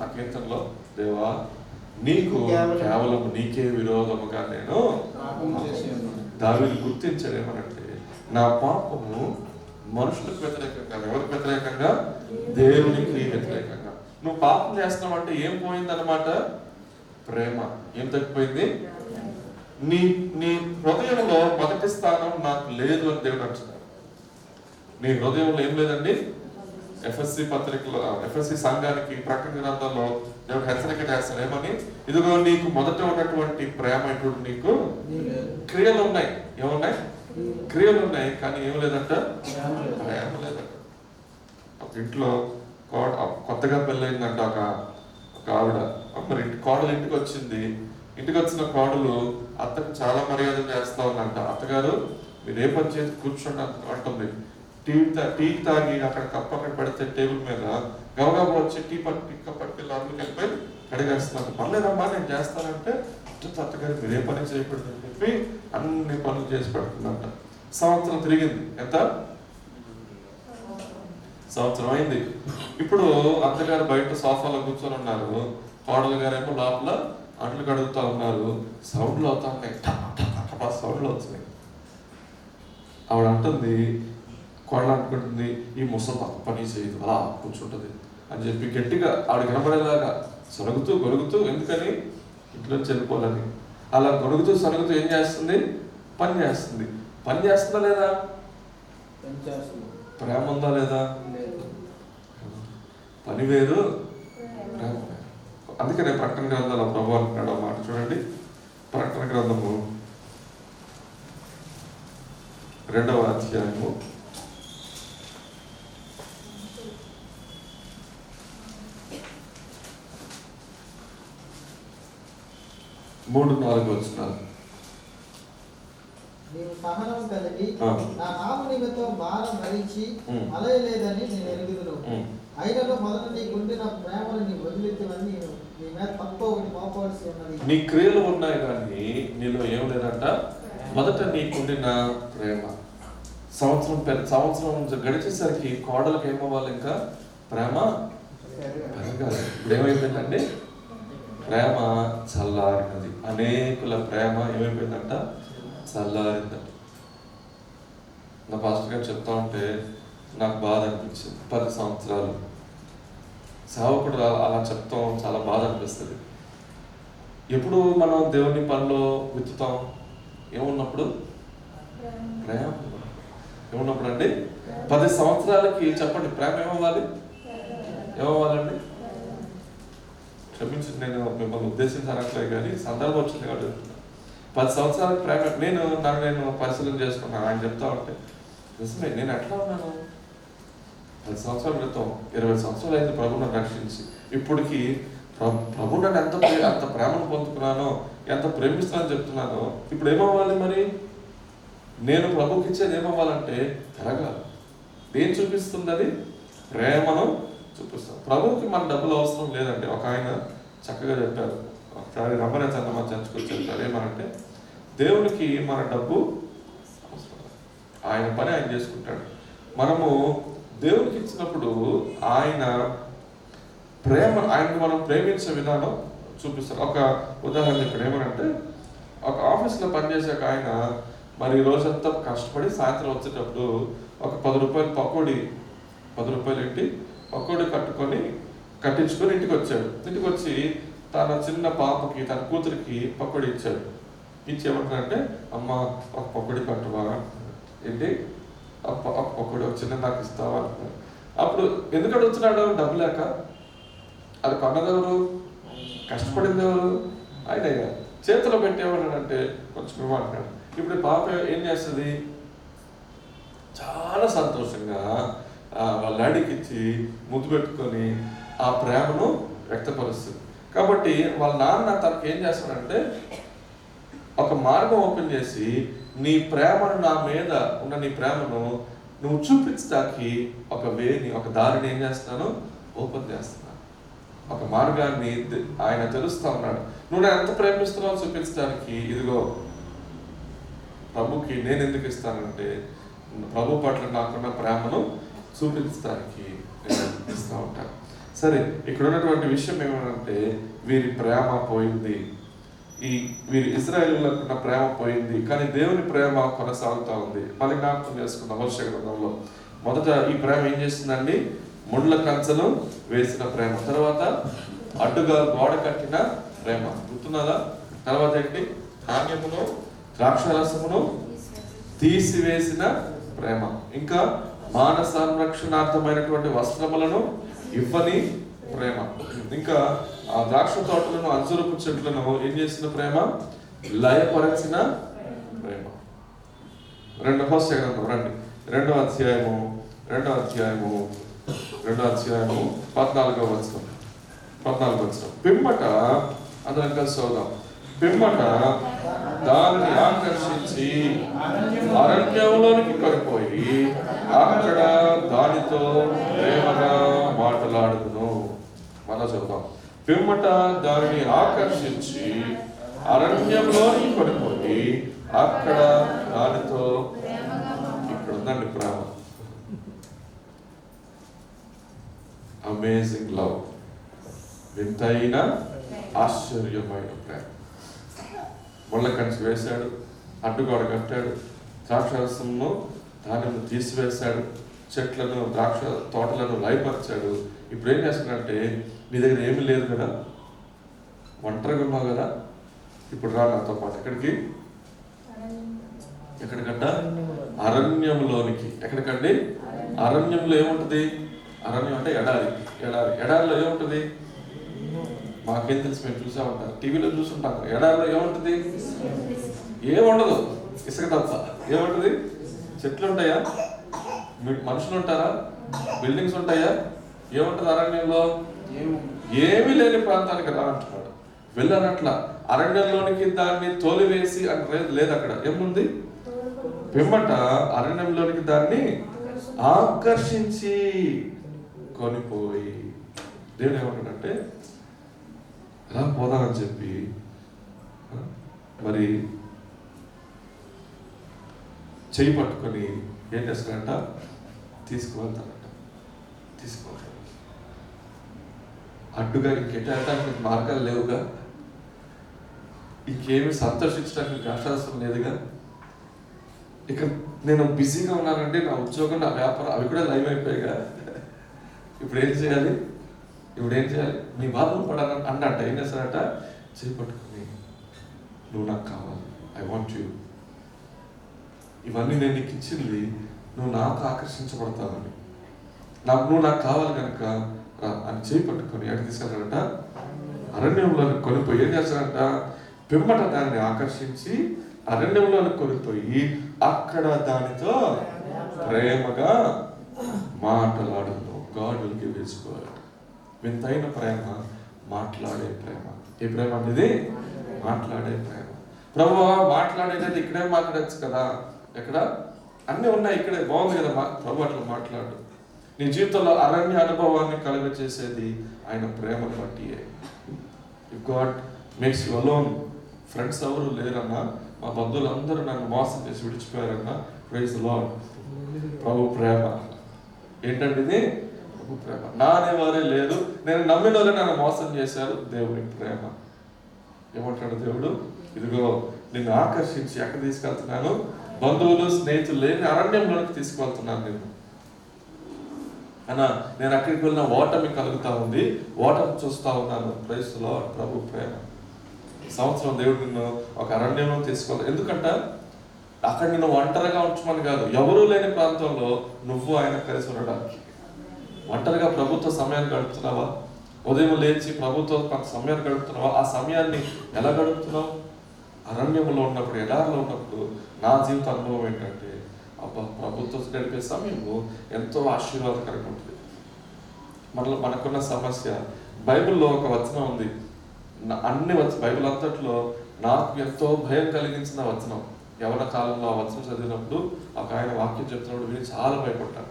ఆ కీర్తనలో? దేవా నీకు కేవలం నీకే విరోధముగా నేను దావీదు గుర్తించాడు. ఏమనంటే నా పాపము మనుషులకు వ్యతిరేకంగా, ఎవరికి వ్యతిరేకంగా? దేవునికి వ్యతిరేకంగా. నువ్వు పాపం చేస్తున్నావు అంటే ఏం పోయిందన్నమాట? ప్రేమ. ఏం తగ్గిపోయింది? నీ నీ హృదయంలో మొదటి స్థానం నాకు లేదు అని దేవుడు అంటున్నాడు. నీ హృదయంలో ఏం లేదండి? ఎఫ్ఎస్సి పత్రికలో, ఎఫ్ఎస్సి సంఘానికి ప్రకటన గ్రంథంలో దేవుడు హెచ్చరిక చేస్తాడు. ఏమని? ఇదిగో నీకు మొదట ఉన్నటువంటి ప్రేమ ఇప్పుడు నీకు క్రియలు ఉన్నాయి. ఏమున్నాయి? క్రియలు ఉన్నాయి, కానీ ఏం లేదంట? ప్రేమ లేదంట. ఒక ఇంట్లో కొత్తగా పెళ్ళయిందంట ఒక ఆవిడ. మరి కోడలు ఇంటికి వచ్చింది. ఇంటికి వచ్చిన కోడలు అత్తకు చాలా మర్యాద చేస్తా ఉందంట. అత్తగారు మీరు ఏ పని చేసి కూర్చోండి అంటుంది. టీ తాగి అక్కడ కప్పు అక్కడ పెడితే టేబుల్ మీద గవగబా వచ్చి టీ పట్టుకెళ్ళి అందుకు వెళ్ళిపోయి కడిగేస్తున్నారు. పర్లేదమ్మా నేను చేస్తానంటే అత్తగారు మీరు ఏ పని చేయకూడదు అని చెప్పి అన్ని పనులు చేసి పెడుతుందంట. సంవత్సరం తిరిగింది. ఎంత? సంవత్సరం అయింది. ఇప్పుడు అత్తగారు బయట సోఫాలో కూర్చొని ఉన్నారు. కోడలు గారేమో లోపల అంట్లు కడుగుతా ఉన్నారు. సౌండ్లు అవుతా ఉన్నాయి, సౌండ్లు అవుతున్నాయి. ఆవిడ అంటుంది, కోడలు అనుకుంటుంది ఈ ముసలి పని చేయదు, అలా కూర్చుంటుంది అని చెప్పి గట్టిగా ఆవిడ కనబడేలాగా సొరుగుతూ గొరుగుతూ, ఎందుకని? ఇంట్లో చనిపోవాలని. అలా గొరుగుతూ సరుగుతూ ఏం చేస్తుంది? పని చేస్తుంది. పని చేస్తుందా లేదా? ప్రేమ ఉందా లేదా? పని వేరు, ప్రేమ వేరు. అందుకనే ప్రకటన గ్రంథంలో ప్రభు అంటున్నాడు మాట. చూడండి, ప్రకటన గ్రంథము 2వ అధ్యాయము 3-4 వచనాలు. నీవు సహనం కలిగి నా నామ నిమిత్తం భారం భరించి అలయలేదని నేను ఎరుగుదును. అయినను మొదట నీకుండిన ప్రేమను నీ వదిలించమని నేను నీ మీద తక్కువ ఒకటి మోపవలసి ఉన్నది. నీ క్రియలు ఉన్నాయి కానీ నీలో ఏం లేదంట? మొదట నీకుండిన ప్రేమ. సంవత్సరం గడిచేసరికి కోడలకు ఏమవ్వాలి? ఇంకా ప్రేమ పెరగాలి. ఇప్పుడు ఏమైపోయిందండి? ప్రేమ చల్లారినది. అనేకుల ప్రేమ ఏమైపోయిందంట? చల్లారిందంట. నా పాస్టర్ గారు చెప్తా ఉంటే నాకు బాధ అనిపించింది. 10 సంవత్సరాలు సేవకుడు అలా చెప్తాం, చాలా బాధ అనిపిస్తుంది. ఎప్పుడు మనం దేవుని పనిలో విత్తుతాం? ఏమున్నప్పుడు? ప్రేమ ఏమున్నప్పుడు అండి? 10 సంవత్సరాలకి చెప్పండి, ప్రేమ ఏమవ్వాలి? ఏమవ్వాలండి? క్షమించి నేను మిమ్మల్ని ఉద్దేశించనట్లే కానీ సందర్భం వచ్చింది కాబట్టి 10 సంవత్సరాలకు ప్రేమ. నేను పరిశీలన చేసుకున్నాను. ఆయన చెప్తా ఉంటే నిజమే, నేను ఎట్లా ఉన్నాను? 10 సంవత్సరాల క్రితం 20 సంవత్సరాలు అయింది ప్రభు నన్ను రక్షించి. ఇప్పటికి ప్రభు నన్ను అంత ప్రేమను పొందుకున్నానో, ఎంత ప్రేమిస్తున్నానో చెప్తున్నానో. ఇప్పుడు ఏమవ్వాలి మరి? నేను ప్రభుకి ఇచ్చేది ఏమవ్వాలంటే పెరగాలి. ఏం చూపిస్తుంది అది? ప్రేమను చూపిస్తాం. ప్రభుకి మన డబ్బులు అవసరం లేదండి. ఒక ఆయన చక్కగా చెప్పారు. ఒకసారి రమ్మనే చందమా చర్చకు చెప్పారు. ఏమనంటే దేవునికి మన డబ్బు అవసరం, ఆయన పని ఆయన చేసుకుంటాడు. మనము దేవునికి ఇచ్చినప్పుడు ఆయన ఆయన్ని మనం ప్రేమించే విధానం చూపిస్తారు. ఒక ఉదాహరణ ఇక్కడ ఏమనంటే, ఒక ఆఫీస్లో పనిచేసాక ఆయన మరి రోజంతా కష్టపడి సాయంత్రం వచ్చేటప్పుడు ఒక 10 రూపాయలు పకోడీ, 10 రూపాయలు ఏంటి పకోడీ కట్టించుకొని ఇంటికి వచ్చాడు. ఇంటికి వచ్చి తన చిన్న పాపకి, తన కూతురికి పకోడీ ఇచ్చాడు. ఇచ్చి ఏమంటారంటే, అమ్మ ఒక పకోడీ కట్టువా, ఏంటి ఒక పకోడీ ఒక చిన్న నాకు ఇస్తావా అంటున్నాడు. అప్పుడు ఎందుకు అడుగుతున్నాడు? డబ్బు లేక. అది కొన్నదెవరు? కష్టపడింది ఎవరు? ఆయన చేతిలో పెట్టేవాడంటే కొంచెం ఇవ్వమంటున్నాడు. ఇప్పుడు పాప ఏం చేస్తుంది? చాలా సంతోషంగా వాళ్ళ డాడీకి ఇచ్చి ముద్దు పెట్టుకొని ఆ ప్రేమను వ్యక్తపరుస్తుంది. కాబట్టి వాళ్ళ నాన్న తనకు ఏం చేస్తాడంటే ఒక మార్గం ఓపెన్ చేసి నీ ప్రేమను, నా మీద ఉన్న నీ ప్రేమను నువ్వు చూపించడానికి ఒక దారిని ఏం చేస్తున్నాను, ఓపెన్ చేస్తున్నాను. ఒక మార్గాన్ని ఆయన తెలుస్తా ఉన్నాడు. నువ్వు నేను ఎంత ప్రేమిస్తున్నావు చూపించడానికి, ఇదిగో ప్రభుకి నేను ఎందుకు ఇస్తానంటే ప్రభు పట్ల నాకున్న ప్రేమను చూపించడానికి నేను ఇస్తూ ఉంటాను. సరే, ఇక్కడ ఉన్నటువంటి విషయం ఏమంటే వీరి ప్రేమ పోయింది, వీరి ఇశ్రాయేలీయులకు ఉన్న ప్రేమ పోయింది, కానీ దేవుని ప్రేమ కొనసాగుతూ ఉంది. మళ్ళీ జ్ఞాపకం చేసుకున్న హోషేయ గ్రంథంలో మొదట ఈ ప్రేమ ఏం చేసిందండి, ముళ్ళ కంచెను వేసిన ప్రేమ, తర్వాత అడ్డుగా గోడ కట్టిన ప్రేమ, గుర్తున్నదా? తర్వాత ఏంటి, ధాన్యమును ద్రాక్షరసమును తీసివేసిన ప్రేమ, ఇంకా మానసంరక్షణార్థమైనటువంటి వస్త్రములను ఇవ్వని ప్రేమ, ఇంకా ఆ ద్రాక్ష తోటలను అంజూరపు చెట్లను ఏం చేసిన ప్రేమ, లయపరచిన ప్రేమ. హోషేయ గ్రంథం రండి, 2వ అధ్యాయము 14వ వచనం. పిమ్మట అందరం కలిసి చదువుదాం. పిమ్మట దానిని ఆకర్షించి అరణ్యంలోనికి పడిపోయి అక్కడ దానితో ప్రేమగా మాట్లాడుదును. మళ్ళా చదువుదాం. పిమ్మట దానిని ఆకర్షించి అరణ్యంలోనికి పడిపోయి అక్కడ దానితో, ఇక్కడ ఉందండి ప్రేమ, అమేజింగ్ లవ్, వింతైన ఆశ్చర్యమైన ప్రేమ. ముళ్ళ కంచె వేశాడు, అడ్డుగోడ కట్టాడు, ద్రాక్షరసమును ధాన్యము తీసివేశాడు, చెట్లను ద్రాక్ష తోటలను లయపరిచాడు. ఇప్పుడు ఏం చేస్తున్నాడంటే, నీ దగ్గర ఏమీ లేదు కదా, ఒంటరిగా ఉన్నావు కదా, ఇప్పుడు రా నాతో పాటు. ఎక్కడికంట, అరణ్యంలోనికి. ఎక్కడికండి, అరణ్యంలో ఏముంటుంది, అరణ్యం అంటే ఎడారిలో ఏముంటుంది, మాకేం తెలుసు, మేము చూసా ఉంటాం, టీవీలో చూసుంటాం. ఎడారిలో ఏముంటుంది, ఏముండదు, ఇసుక తప్ప. ఏముంటుంది, చెట్లు ఉంటాయా, మనుషులు ఉంటారా, బిల్డింగ్స్ ఉంటాయా, ఏముంటుంది అరణ్యంలో, ఏమీ లేని ప్రాంతానికి రా అంటున్నాడు. వెళ్ళనట్లా అరణ్యంలోనికి దాన్ని తోలివేసి అంటే లేదు, అక్కడ ఏముంది, పిమ్మట అరణ్యంలోనికి దాన్ని ఆకర్షించి కొనిపోయి. దేవుడు ఏమంటాడంటే, ఎలా పోదామని చెప్పి మరి చెయ్యి పట్టుకొని ఏం చేస్తాడంట, తీసుకువెళ్తాడంట. అడ్డుగా ఇంకెట్టడానికి మార్గాలు లేవుగా, ఇంకేమి సంతోషించడానికి అవకాశం లేదుగా. ఇక నేను బిజీగా ఉన్నానంటే, నా ఉద్యోగం, నా వ్యాపారం అవి కూడా లైవ్ అయిపోయాయిగా. ఇప్పుడు ఏం చేయాలి, నీ బాధలు పడాలని అన్నట్ట ఏం చేస్తాడట, చేపట్టుకుని, నువ్వు నాకు కావాలి, ఐ వాంట్ యూ, ఇవన్నీ నేను నీకు ఇచ్చింది నువ్వు నాకు ఆకర్షించబడతావని, నువ్వు నాకు కావాలి కనుక రా అని చేపట్టుకొని ఎక్కడ తీసుకెళ్తాడట, అరణ్యంలో కొనిపోయి ఏం చేస్తాడంట, పిమ్మట దాన్ని ఆకర్షించి అరణ్యంలోకి కొనిపోయి అక్కడ దానితో ప్రేమగా మాట్లాడను. God will give his word. వింతైన ప్రేమ, మాట్లాడే ప్రేమ. ఏ ప్రేమ అనేది, మాట్లాడే ప్రేమ. ప్రభువా మాట్లాడేది ఇక్కడే మాట్లాడచ్చు కదా, ఎక్కడ అన్నీ ఉన్నాయి, ఇక్కడే బాగుంది కదా, ప్రభు అట్లా మాట్లాడు. నీ జీవితంలో అరణ్య అనుభవాన్ని కలుగచేసేది ఆయన ప్రేమను బట్టి. If God makes you alone, friends ఎవరు లేరన్నా, మా బంధువులందరూ నన్ను మోసం చేసి విడిచిపోయారన్నా, ప్రైజ్ ది లార్డ్, ప్రభు ప్రేమ. ఏంటంటే ఇది ప్రభు ప్రేమ. నా అనేవారే లేదు, నేను నమ్మిన వాళ్ళే నన్ను మోసం చేశారు, దేవుని ప్రేమ. ఏమంటాడు దేవుడు, ఇదిగో నిన్ను ఆకర్షించి ఎక్కడ తీసుకెళ్తున్నాను, బంధువులు స్నేహితులు లేని అరణ్యంలోకి తీసుకువెళ్తున్నాను నేను అన్నా. నేను అక్కడికి వెళ్ళిన ఓటమి కలుగుతా ఉంది, ఓటమి చూస్తా ఉన్నాను. ప్రైజ్ ది లార్డ్, ప్రభు ప్రేమ. సంవత్సరం దేవుడు నిన్ను ఒక అరణ్యంలో తీసుకోవాలి. ఎందుకంట అక్కడ నిన్ను ఒంటరిగా ఉంచమని కాదు, ఎవరూ లేని ప్రాంతంలో నువ్వు ఆయన కలిసి ఉండడానికి. ఒంటరిగా ప్రభుత్వ సమయాన్ని గడుపుతున్నావా, ఉదయం లేచి ప్రభుత్వ కొంత సమయాన్ని గడుపుతున్నావా? ఆ సమయాన్ని ఎలా గడుపుతున్నావు? అరణ్యంలో ఉన్నప్పుడు, ఎడారిలో ఉన్నప్పుడు నా జీవిత అనుభవం ఏంటంటే, అబ్బా ప్రభుత్వం గడిపే సమయము ఎంతో ఆశీర్వాదకరంగా ఉంటుంది. మనకున్న సమస్య, బైబిల్లో ఒక వచనం ఉంది, అన్ని బైబిల్ అంతట్లో నాకు ఎంతో భయం కలిగించిన వచనం. యవన కాలంలో ఆ వచనం చదివినప్పుడు ఒక ఆయన వాక్యం చెప్తున్నప్పుడు విని చాలా భయపడ్డాను.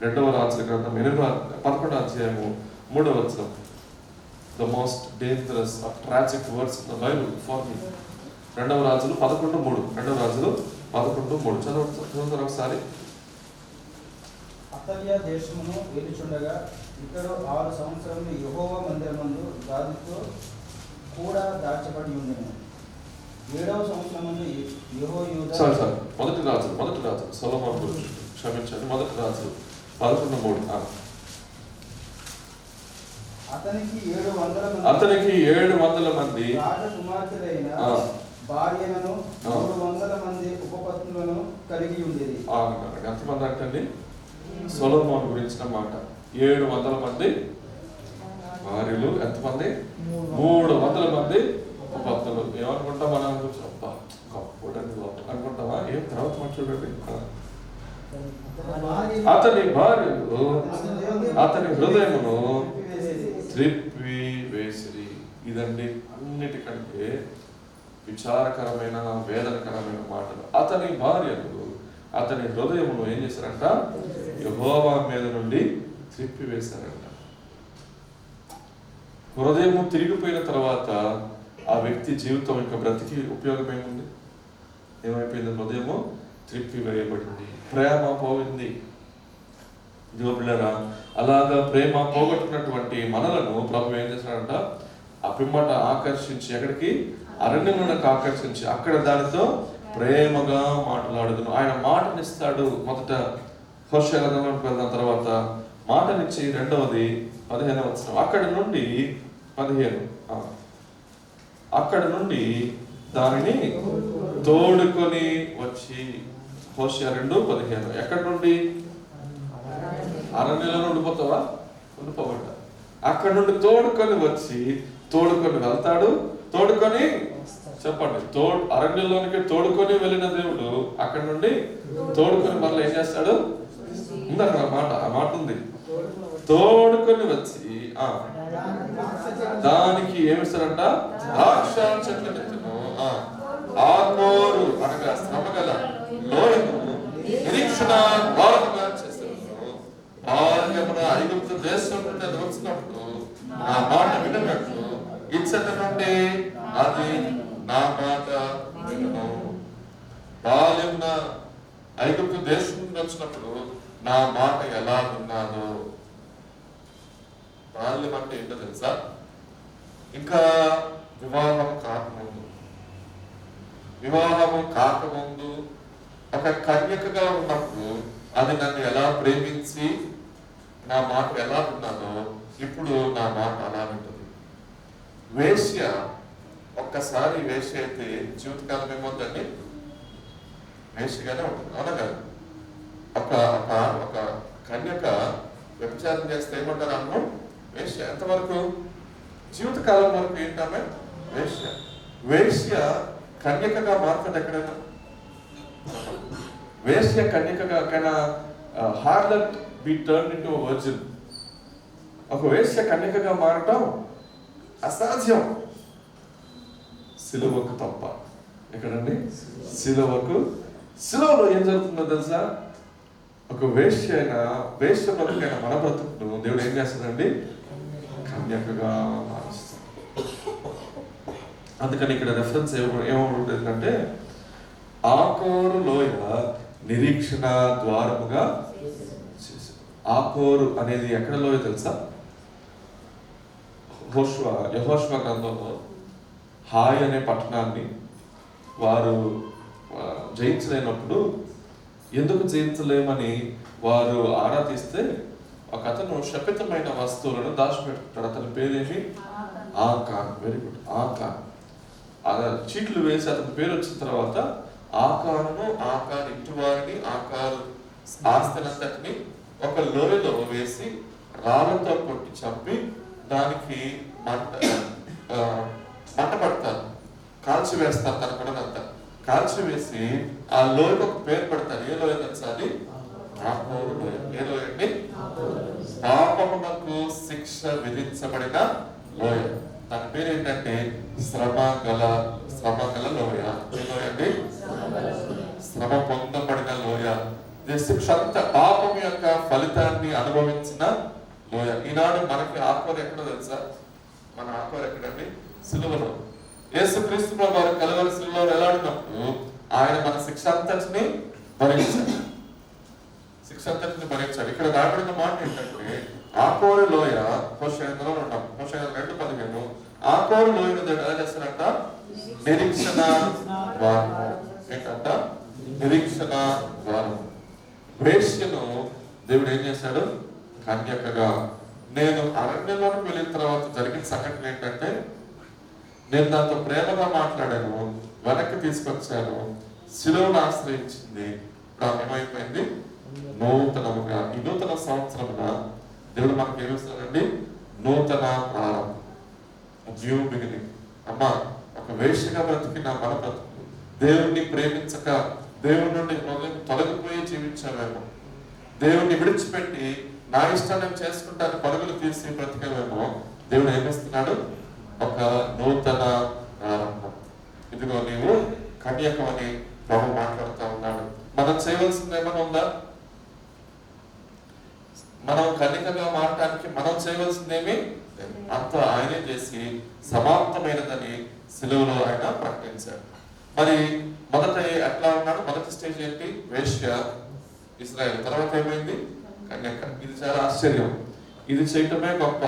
2వ రాజుల గ్రంథం 11వ అధ్యాయము 3వ వచనం. The most dangerous of tragic words in the Bible for me. 2వ రాజులు 11:3. 2వ రాజులు 11:3 చదువుతారు ఒకసారి. అతల్య దేశమును ఏలుచుండగా ఇతడు 6 సంవత్సరములు యెహోవా మందిరమందు గాదితో కూడా దాచబడి ఉండెను. 7వ సంవత్సరమందు యెహోయాదా సారీ మొదటి రాజు సొలొమోను గురించి క్షమించండి. మొదటి రాజు 11:3. అతనికి 700 మంది రాజకుమార్తెలైన భార్యలను 300 మంది ఉపపత్నులను కలిగి ఉండేది. ఎంతమంది అంటే సొలొమోను గురించిన మాట. 700 మంది భార్యలు, ఎంతమంది? 300 మంది ఉపపత్నులు. ఏమనుకుంటాం మనం? అబ్బా గొప్పడని అనుకుంటామా? ఏం తర్వాత మాట చూడండి. అతని భార్యలు అతని హృదయమును త్రిప్పి వేసిరి. ఇదండి అన్నిటికంటే విచారకరమైన వేదనకరమైన మాటలు. అతని భార్యలు అతని హృదయమును ఏం చేశారంట? యెహోవా మీద నుండి త్రిప్పివేశారంట. హృదయము తిరిగిపోయిన తర్వాత ఆ వ్యక్తి జీవితం ఇంకా బ్రతికి ఉపయోగం ఏముంది? ఏమైపోయింది? హృదయము త్రిప్పివేయబడింది, ప్రేమ పోయింది. దేవుళ్ళారా, అలాగా ప్రేమ పోగొట్టుకున్నటువంటి మనలను ప్రభు ఏం చేశాడంట? ఆ పిమ్మట ఆకర్షించి, ఎక్కడికి? అరణ్యమునకు ఆకర్షించి అక్కడ దానితో ప్రేమగా మాట్లాడుదును. ఆయన మాటనిస్తాడు. మొదట హోషేయ గ్రంథంలోకి వెళ్దాం, తర్వాత మాటనిచ్చి 2వది 15వ వచనం. అక్కడ నుండి 15 అక్కడ నుండి దానిని తోడుకొని వచ్చి. హోషేయ 2:15. ఎక్కడి నుండి? అరణ్యంలో ఉండిపోతావా? ఉండిపోబడ్డ. అక్కడ నుండి తోడుకొని వచ్చి, తోడుకొని వెళ్తాడు, తోడుకొని చెప్పండి, అరణ్యంలోనికి తోడుకొని వెళ్ళిన దేవుడు అక్కడ నుండి తోడుకొని మళ్ళీ ఏం చేస్తాడు? ఉందన్న ఆ మాట ఉంది. తోడుకొని వచ్చి దానికి ఏమిస్తారంట? ద్రాక్ష చెట్లు నెత్తును, ఆమోరు అనగా శ్రమగల లోయను నిరీక్షణ ద్వారముగా చేస్తాను. భార్యమున ఐగుప్తు దేశం నుండి అది వచ్చినప్పుడు నా మాట వినట్లు ఇచ్చట నుండి అది నా మాట వినును. బాల్యమున ఐగుప్తు దేశం నుండి వచ్చినప్పుడు నా మాట ఎలా విన్నాను? బాల్యం అంటే ఏంటో తెలుసా? ఇంకా వివాహం కాకముందు ఒక కన్యకగా ఉన్నప్పుడు అది నన్ను ఎలా ప్రేమించి నా మాట ఎలా విన్నానో ఇప్పుడు నా మాట అలా ఉంటుంది. వేశ్య ఒక్కసారి వేశ్య అయితే జీవితకాలం ఏమవుతుందండి? వేశ్యగానే ఉంటుంది, అవునా కదా? ఒక కన్యక వ్యభిచారం చేస్తే ఏమంటారు? అన్నం వేశ్య. ఎంతవరకు? జీవితకాలం వరకు ఏంటమే? వేశ్య. వేశ్య కన్యకగా మారుతుంది ఎక్కడైనా? వేశ్య కన్యకగా కైనా harlot be turn into virgin. ఒక వేశ్య కన్యకగా మారటం అసాధ్యం, సిలువకు తప్ప. ఎక్కడండి? సిలువలో ఏం జరుగుతుందో తెలుసా? ఒక వేశ్య బ్రతుకైన మన బ్రతుకును దేవుడు ఏం చేస్తాడండి? కన్యకగా మారుస్తాడు. అందుకని ఇక్కడ రెఫరెన్స్ ఏమవుతుందంటే ఆకోరు లోయ నిరీక్షణ ద్వారముగా చేశాడు. ఆకోరు అనేది ఎక్కడ లోయ తెలుసా? యెహోషువ గ్రంథంలో హాయ్ అనే పట్టణాన్ని వారు జయించలేనప్పుడు, ఎందుకు జయించలేమని వారు ఆరా తీస్తే ఒక అతను శపితమైన వస్తువులను దాచిపెట్టుకుంటాడు. అతని పేరేమి? ఆకాన్. Very good, Achan. చీట్లు వేసి అతని పేరు వచ్చిన తర్వాత ఆకాన్ ఇంటి వారిని, ఆకారు ఆస్తినంతటిని ఒక లోయలో వేసి రాళ్ళతో కొట్టి చంపి దానికి మంట పడతారు, కాల్చి వేస్తారు తన కొడనంతా. కాల్చివేసి ఆ లోయకు ఒక పేరు పెడతారు. ఏ లోయ తెలుసా అది? ఆకోరు లోయ. ఏ లోయ అండి? పాపమునకు శిక్ష విధించబడిన లోయ. దాని పేరు ఏంటంటే శ్రమ గల లోయ. ఏ లోయ అండి? శ్రమ పొందబడిన లోయ. శిక్ష అంతా పాపం యొక్క ఫలితాన్ని అనుభవించిన లోయ. ఈనాడు మనకి ఆత్మలు ఎక్కడ తెలుసా? మన ఆత్మలు ఎక్కడండి? సిలువలో. యేసుక్రీస్తు ప్రభువు వారు కలువరి సిలువలో ఎలాడినప్పుడు ఆయన మన శిక్ష అంతటిని భరించాడు. శిక్ష అంతటిని భరించాడు. ఇక్కడ రాబడిన మాట ఏంటంటే ఆకోరు లోయ. హోషేయలో ఉన్నాం. హోషేయ 2:15. ఆకోరు లోయను ఎలా చేస్తారంట? నిరీక్షణ ద్వారము. ఏంటంట? నిరీక్షణ ద్వారము. వేశ్యను దేవుడు ఏం చేశాడు? కన్యకగా. నేను అరణ్యంలోకి వెళ్ళిన తర్వాత జరిగిన సంఘటన ఏంటంటే, నేను దాంతో ప్రేమగా మాట్లాడాను, వెనక్కి తీసుకొచ్చాను, శిలువను ఆశ్రయించింది. ఇప్పుడు ఏమైపోయింది? నూతనముగా. ఈ నూతన సంవత్సరమున దేవుడు మనకి ఏమిస్తాడండి? నూతన ప్రారంభం, న్యూ బిగినింగ్. అమ్మా, ఒక వేశ్యగా బ్రతికిన మన బ్రతుకు దేవుణ్ణి ప్రేమించక దేవుడి నుండి తొలగిపోయి జీవించామేమో, దేవుణ్ణి విడిచిపెట్టి నా ఇష్టాన్ని చేసుకుంటాను పరుగులు తీసి బ్రతికేమేమో, దేవుడు ఏమిస్తున్నాడు? ఒక నూతన ప్రారంభం. ఇదిగో నీవు కన్యకమని ప్రభు మాట్లాడుతూ ఉన్నాడు. మనం చేయవలసింది ఏమైనా ఉందా? మనం కన్యకగా మారటానికి మనం చేయవలసిందేమి? అంత ఆయనే చేసి సమాప్తమైనదని సిలువలో ఆయన ప్రకటించాడు. మరి మొదట ఎట్లా ఉన్నాడు? మొదటి స్టేజ్ ఏంటి? వేశ్య, ఇశ్రాయేల్. తర్వాత ఏమైంది? కన్యక. ఇది చాలా ఆశ్చర్యం. ఇది చేయటమే గొప్ప.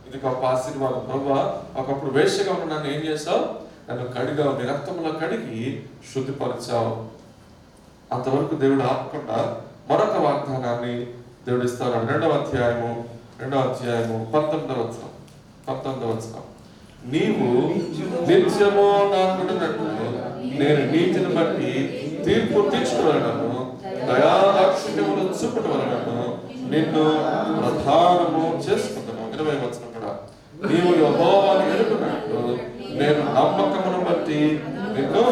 ఇది గొప్ప ఆశీర్వాదం. ప్రభువా, ఒకప్పుడు వేశ్యగా ఉన్న నన్ను ఏం చేసావు? నన్ను కడిగావు, నీ రక్తంలో కడిగి శుద్ధిపరిచావు. అంతవరకు దేవుడు ఆపకుండా మరొక వాగ్దానాన్ని దేవుడు ఇస్తాడు. 2వ అధ్యాయము 19వ వచనం. నీవు నిత్యము నాకున్నట్టు నేను నీతిని బట్టి తీర్పు తీర్చుకోవలను, దయాదాక్షిణ్యములు చూపుట వలనను నిన్ను ప్రధానము చేసుకుంటున్నాను. 20వ వచనం కూడా. నీవు యెహోవాను ఎరుగునట్లు నేను నమ్మకమును బట్టి నిన్ను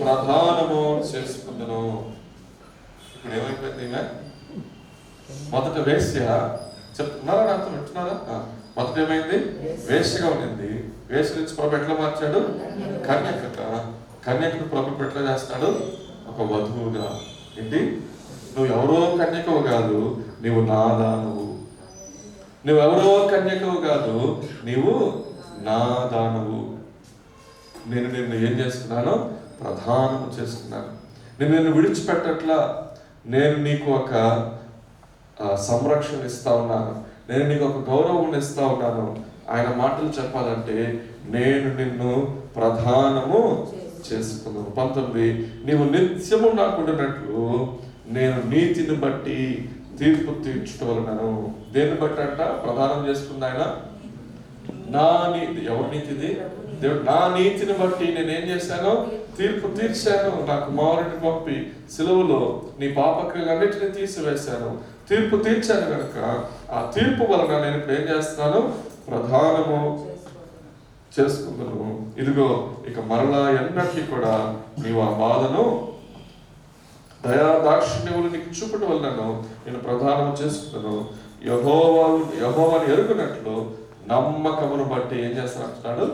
ప్రధానము చేసుకుందును. ఇప్పుడు ఏమైపోయింది? మొదట వేశ్య. చెప్తున్నారా? నాతో వింటున్నారా? మొదట ఏమైంది? వేశ్యగా ఉండింది. వేశ్య నుంచి ప్రభు ఎట్లా మార్చాడు? కన్యకగా. కన్యకను ప్రభు ఎట్లా చేస్తాడు? ఒక వధువుగా. ఏంటి? నువ్వు ఎవరో కన్యకవు కాదు, నీవు నా దానవు. నువ్వెవరో కన్యకవు కాదు, నీవు నా దానవు. నేను నిన్ను ఏం చేస్తున్నాను? ప్రధానము చేస్తున్నాను. నేను నిన్ను విడిచిపెట్టట్లా. నేను నీకు ఒక సంరక్షణ ఇస్తా ఉన్నాను. నేను నీకు ఒక గౌరవం ఇస్తా ఉన్నాను. ఆయన మాటలు చెప్పాలంటే నేను నిన్ను ప్రధానము చేసుకున్నాను. 19. నీవు నిత్యము నాకుండినట్లు నేను నీతిని బట్టి తీర్పు తీర్చుకోవాలను. దేన్ని బట్టి అంట ప్రధానం చేసుకుంది ఆయన? నా నీతి. ఎవరి నీతిది? దేవుడు. నా నీతిని బట్టి నేనేం చేశాను? తీర్పు తీర్చాను. నా కుమారుడిని పంపి సిలువలో నీ పాపక్రియలన్నిటిని తీసివేశాను, తీర్పు తీర్చాను కనుక ఆ తీర్పు వలన నేను ఇప్పుడు ఏం చేస్తున్నాను? ప్రధానము చేసుకుంటున్నాను. ఇదిగో ఇక మరలా ఎన్నటికీ కూడా నీవు ఆ బాధను దయాదాక్షిణ్యములు నీకు చూపటం వలన నేను ప్రధానము చేసుకున్నాను. యెహోవాను ఎరుగునట్లు నమ్మకమును బట్టి ఏం చేస్తానంటున్నాడు?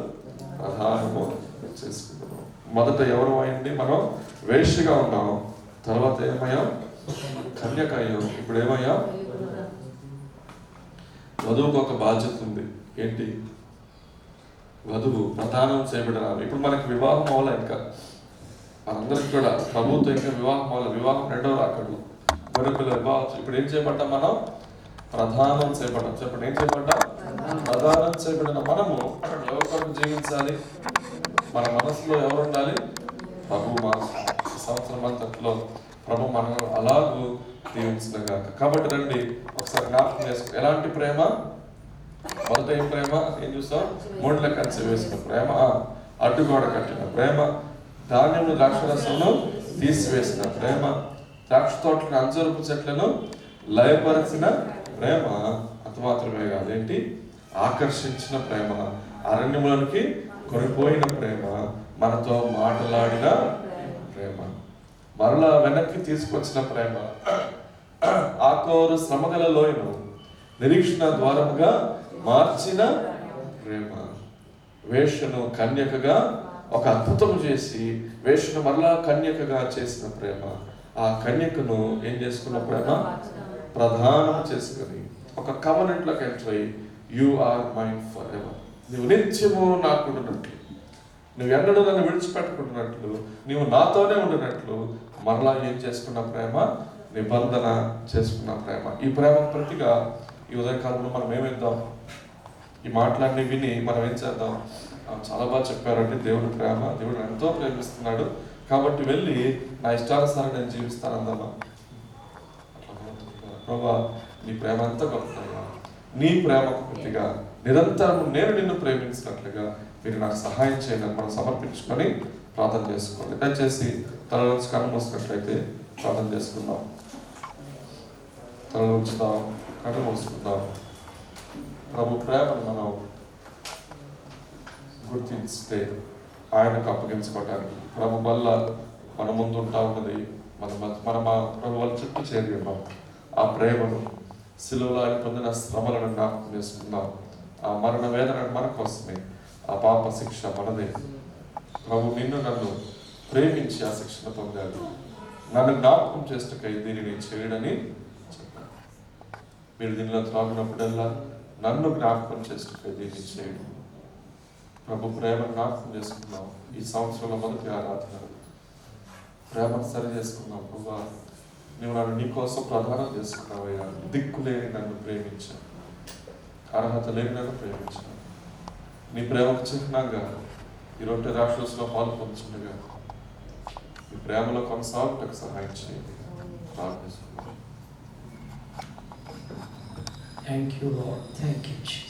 ప్రధానము చేసుకున్నాను. మొదట ఎవరు అయింది? మనం వేశ్యగా ఉన్నాం. తర్వాత ఏమయ్యాం? కన్యక అయ్యాం. ఇప్పుడు ఏమయ్యాం? వధువుకు ఒక బాధ్యత ఉంది. ఏంటి? వధువు ప్రధానం చేయబడాలి. ఇప్పుడు మనకి వివాహం అవ్వాలి. ఇంకా మనందరికి కూడా ప్రభుత్వం ఇంకా వివాహం అవ్వాలి. వివాహం 2వ రాకడలో గొర్రెపిల్ల వివాహం. ఇప్పుడు ఏం చేయబడ్డాం? మనం ప్రధానం చేయబడ్డాం. చెప్పండి, ఏం చేయబడ్డాం? ప్రధానం చేయబడిన మనము ఎవరి కొరకు జీవించాలి? మన మనసులో ఎవరు ఉండాలి? ప్రభు మనసు. సంవత్సరం అంతట్లో ప్రభు మనం అలాగూ దీవించగా. కాబట్టి రండి ఒకసారి జ్ఞాపకం చేసుకో. ఎలాంటి ప్రేమ? మొదట ఏం ప్రేమ? ఏం చూస్తాం? మూడుల కంచె వేసిన ప్రేమ, అడ్డుగోడ కట్టిన ప్రేమ, ధాన్యము ద్రాక్షరసమును తీసివేసిన ప్రేమ, ద్రాక్ష తోటలను అంజూరపు చెట్లను లయపరిచిన ప్రేమ. అంత మాత్రమే కాదు, ఏంటి? ఆకర్షించిన ప్రేమ, అరణ్యములోనికి కొనిపోయిన ప్రేమ, మనతో మాట్లాడిన ప్రేమ, మరలా వెనక్కి తీసుకొచ్చిన ప్రేమ, ఆకోరు శ్రమగల లోయను నిరీక్షణ ద్వారముగా మార్చిన ప్రేమ, వేషను కన్యకగా ఒక అద్భుతం చేసి వేషను మరలా కన్యకగా చేసిన ప్రేమ, ఆ కన్యకను ఏం చేసుకున్న ప్రేమ ప్రధానం చేసుకుని ఒక కవనెంట్లోకి ఎంటర్ అయ్యి you are mine for ever, నువ్వు నిత్యము నాకు ఉండినట్లు, నువ్వు ఎన్నడూ నన్ను విడిచిపెట్టుకుంటున్నట్లు, నువ్వు నాతోనే ఉండినట్లు మరలా ఏం చేసుకున్న ప్రేమ, నిబంధన చేసుకున్న ప్రేమ. ఈ ప్రేమ ప్రతిగా ఈ ఉదయకాలంలో మనం ఏమిద్దాం, ఈ మాటలన్నీ విని మనం ఏం చేద్దాం, చాలా బాగా చెప్పారండి, దేవుని ప్రేమ, దేవుడు ఎంతో ప్రేమిస్తున్నాడు కాబట్టి వెళ్ళి నా ఇష్టానుసారం నేను జీవిస్తాను అందమ్మా. ప్రభా నీ ప్రేమ అంతా గొప్పగా, నీ ప్రేమకు ప్రతిగా నిరంతరం నేను నిన్ను ప్రేమించినట్లుగా మీరు నాకు సహాయం చేయాలని మనం సమర్పించుకొని ప్రార్థన చేసుకోండి. దయచేసి తల నుంచి కన్ను మూసుకున్నట్లయితే ప్రార్థన చేసుకుందాం. తల ఉంచుదాం, కన్ను మూసుకుందాం. ప్రభు ప్రేమను మనం గుర్తిస్తే ఆయనకు అప్పగించుకోవటానికి ప్రభు వల్ల మన ముందు ఉంటా ఉన్నది, మనం ప్రభు వాళ్ళ చుట్టూ చేరి ఉన్నాం. ఆ ప్రేమను సిలువలో ఆయన పొందిన శ్రమలను జ్ఞాపకం చేసుకుందాం. ఆ మరణ వేదన మన కోసమే, ఆ పాప శిక్ష మనదే. ప్రభు నిన్ను నన్ను ప్రేమించి ఆ శిక్షణ పొందాడు, నన్ను జ్ఞాపకం చేస్తకై దీనిని చేయడని చెప్పాడు. మీరు దీనిలో త్రాగినప్పుడల్లా నన్ను జ్ఞాపకం చేస్తకై దీన్ని చేయడం. ప్రభు ప్రేమ జ్ఞాపకం చేసుకున్నాం. ఈ సంవత్సరంలో మొదటి ఆరాధన ప్రేమను సరి చేసుకున్నాం. ప్రభా నువ్వు నన్ను నీ కోసం ప్రధానం చేసుకున్నావయ్యా. దిక్కు లేని నన్ను ప్రేమించాను, అర్హత లేని నన్ను ప్రేమించాను. నీ ప్రేమకు చిహ్నంగా ఈ రొట్టె రాక్షసులో పాలు పొందుతుండగా ఈ ప్రేమలో కొనసాగుటకు సహాయం చేయండి. ప్రార్థిస్తున్నాను. Thank you, Lord. Thank you, Jesus.